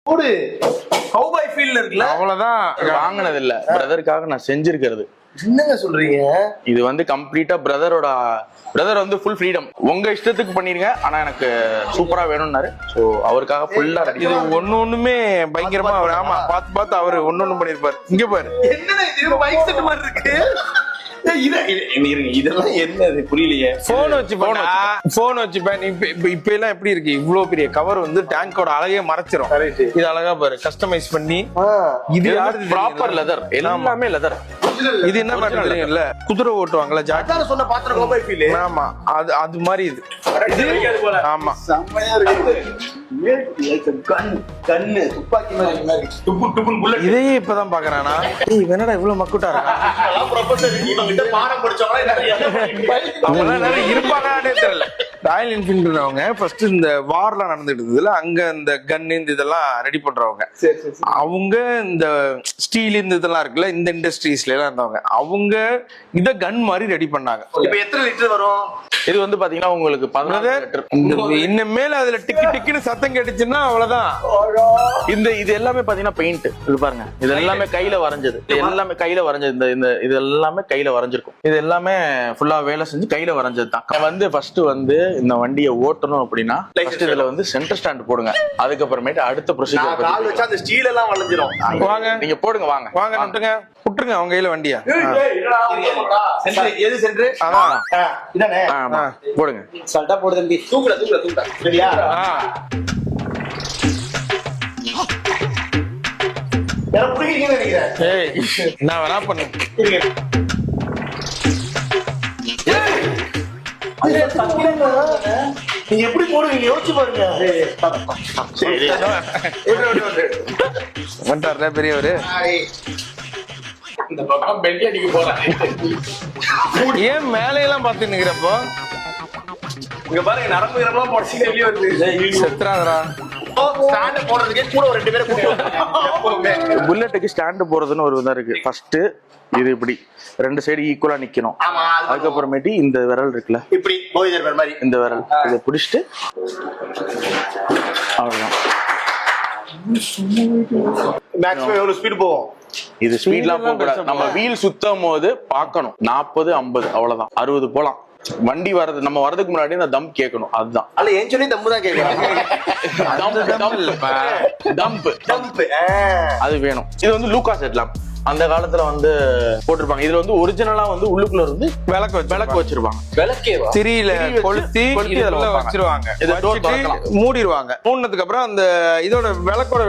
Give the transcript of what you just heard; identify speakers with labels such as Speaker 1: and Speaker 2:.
Speaker 1: போடு கௌபாய் ஃபீல்ல இருக்குல்ல,
Speaker 2: அவ்வளவுதான்.
Speaker 3: வாங்கினது இல்ல, பிரதருக்காக நான் செஞ்சிருக்கிறது.
Speaker 1: என்னங்க சொல்றீங்க?
Speaker 3: இது வந்து கம்ப்ளீட்டா பிரதர் வந்து ஃபுல் ஃப்ரீடம், உங்க இஷ்டத்துக்கு பண்ணிருங்க, ஆனா எனக்கு சூப்பரா வேணும்னாரு. சோ அவருக்காக ஃபுல்லா ரெடி.
Speaker 2: இது ஒண்ணுமே பயங்கரமா அவர் ஆமா பார்த்து அவரு ஒண்ணு பண்ணிருப்பாரு. இங்க பாரு,
Speaker 1: என்னடா இது பைக் செட் மாதிரி இருக்கு. இதெல்லாம் என்னது புரியலையே.
Speaker 2: போன் வச்சுப்பேன். இப்ப எல்லாம் எப்படி இருக்கு, இவ்வளவு பெரிய கவர் வந்து டேங்கோட அழகே மறைச்சிரும். இது அழகா பாரு, கஸ்டமைஸ் பண்ணி. இது யாரு?
Speaker 3: ப்ராப்பர் லெதர், எல்லாமே லெதர்.
Speaker 2: இது என்ன பண்றது இல்ல, குதிரை ஓட்டுவாங்கல்ல ஜாக்கெட்
Speaker 1: சொன்ன பாத்திரம் கௌபாய் ஃபீல்.
Speaker 2: ஆமா, அது மாதிரி இது. ஆமா,
Speaker 1: செம்மையா இருக்கு. கண்ணு துப்பாக்கி மாதிரி டுபுல் புல்லட்.
Speaker 2: இதையே இப்பதான் பாக்குறானா? ஏய் என்னடா இவ்வளவு மக்குட்டா இருப்பாங்கன்னே தெரியல. ராயல் என்ஃபீல்டு அவங்க ஃபர்ஸ்ட் இந்த வார்லாம் நடந்துட்டு இருந்ததுல, அங்க இந்த கன் இந்த இதெல்லாம் ரெடி பண்றவங்க. அவங்க இந்த ஸ்டீல் இந்த இதெல்லாம் இருக்குல்ல, இந்த இண்டஸ்ட்ரீஸ்ல எல்லாம் இருந்தவங்க. அவங்க இத கன் மாதிரி ரெடி பண்ணாங்க.
Speaker 1: இப்ப எத்தனை லிட்டர் வரும்
Speaker 3: இது வந்து பாத்தீங்கன்னா உங்களுக்கு 14 லிட்டர்.
Speaker 2: இன்னும் மேல அதுல டிக்கு டிக்குன்னு சத்தம் கேட்டுச்சுன்னா அவ்வளவுதான்.
Speaker 3: இது எல்லாமே பாத்தீங்கன்னா பெயிண்ட். இது பாருங்க, இது எல்லாமே கையில வரைஞ்சது. இது எல்லாமே கையில வரைஞ்சது. இது எல்லாமே கையில வரைஞ்சிருக்கும். இது எல்லாமே ஃபுல்லா வேலை செஞ்சு கையில வரைஞ்சது தான். வந்து ஃபர்ஸ்ட் வந்து இந்த வண்டியை ஓட்டணும் அப்படின்னா ஃபர்ஸ்ட் இதுல வந்து சென்டர் ஸ்டாண்ட் போடுங்க. அதுக்கப்புறமேட்டு அடுத்த ப்ரொசீஜர்
Speaker 1: கால் வச்சா அந்த ஸ்டீல் எல்லாம் வளைஞ்சிரும்.
Speaker 2: வாங்க
Speaker 3: நீங்க போடுங்க, வாங்க
Speaker 2: நட்டுங்க, விட்டுருங்க அவங்க கையில வண்டியா.
Speaker 1: எது சென்டர்?
Speaker 2: அதான்
Speaker 1: இதானே.
Speaker 3: ஆமா, போடுங்க.
Speaker 1: சல்டா போடு தம்பி. தூக்குடா. சரியா? யார புடிக்கிறீங்கன்னு நினைக்கிறேன்.
Speaker 2: ஏய் நான் வேணா பண்ணு.
Speaker 1: நீங்க எப்படி போடுவீங்க யோசிச்சு பாருங்க.
Speaker 2: வந்துட்டார்ல பெரியவரு.
Speaker 3: இந்த பக்கம் பெல்ட் அடிக்க போறாங்க.
Speaker 2: ஏன் மேலையெல்லாம் பார்த்து நிக்கிறப்போ
Speaker 1: இங்க பாருங்க, நரம்பு நரம்பெல்லாம் பொடிச்சு வெளியே வருது.
Speaker 2: செத்துறாதரா.
Speaker 1: ஸ்டாண்ட் போடுறதுக்கே கூட ஒரு 2 பேரை கூப்பிடுவாங்க.
Speaker 3: புல்லட்டுக்கு ஸ்டாண்ட் போறதுன்னு ஒரு இதா இருக்கு. ஃபர்ஸ்ட் இது இப்படி 2 சைடு ஈக்குவலா நிக்கணும். அதுக்கப்புறமேட்டு இந்த விரல் இருக்குல்ல,
Speaker 1: இப்படி போயிதர் பேர் மாதிரி
Speaker 3: இந்த விரல் இதை பிடிச்சிட்டு அவ்வளவுதான்.
Speaker 1: மேக்ஸிமம் எவ்வளவு ஸ்பீட் போகும்?
Speaker 3: இது ஸ்பீட்லாம் போக கூடாது. நம்ம வீல் சுத்தும் போது பார்க்கணும் 40 50 அவ்வளவுதான். 60 போலாம். வண்டி வர்றது நம்ம வரதுக்கு முன்னாடி அந்த தம் கேட்கணும். அதுதான்.
Speaker 1: அல்ல ஏன் சொல்லி தம்பு தான் கேக்குறாங்க. தம்பு
Speaker 3: அது வேணும். இது வந்து லூகாஸ் ஹெட்லாம்ப். அந்த காலத்துல வந்து போட்டிருப்பாங்க. இதுல வந்து ஒரிஜினலா வந்து உள்ளுக்குள்ள இருந்து விளக்கு வச்சிருப்பாங்க.
Speaker 1: விளக்கேவா?
Speaker 2: திரியில கொளுத்தி இதுல வச்சிருவாங்க. மூடிடுவாங்க. மூடினதுக்கு அப்புறம் அந்த இதோட விளக்கோட